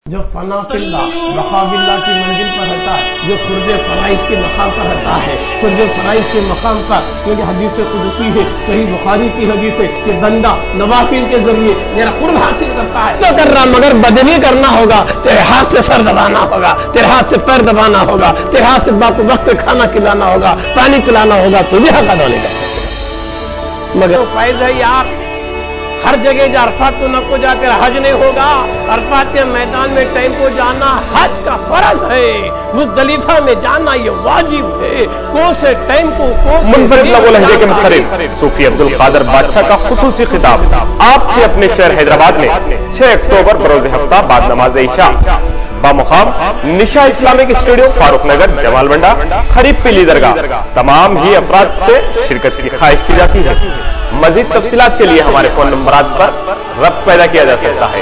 जो फनाफिल्ला बखाबिल्ला की मंजिल पर रहता है, जो खुर्बे फराइज के मकाम पर रहता है, खुर्बे फराइज के मकाम पर, क्योंकि हदीस कुदसी है, सही बुखारी की हदीस है कि बंदा नवाफिल के जरिए मेरा कुर्ब हासिल करता है। तो कर रहा मगर बदनी करना होगा, तेरे हाथ से सर दबाना होगा, तेरे हाथ से पैर दबाना होगा, तेरे हाथ से बाप वक्त खाना खिलाना होगा, पानी पिलाना होगा, तो भी हक अदा नहीं कर सकते। मगर तो फैज है यार, हर जगह जा अरफात को न को जा, तेरा हज नहीं होगा। अरफात के मैदान में टाइम को जाना हज का फर्ज है, मुज़दलिफा में जाना ये वाजिब है। कोसे टाइम को मुनफरिद लहजे के मुखरिब सूफी अब्दुल कादर बादशाह का खुसूसी खिताब आपके अपने शहर हैदराबाद में 6 अक्टूबर बरोज़ हफ्ता बाद नमाज इशा बामुकाम निशा इस्लामिक स्टूडियो फारूक नगर जमालवंडा खरीब पीली दरगाह तमाम ही अफराद से शिरकत की ख्वाहिश की जाती है। मजीद तफसीलात के लिए हमारे फोन नंबर पर रब्त पैदा किया जा सकता है।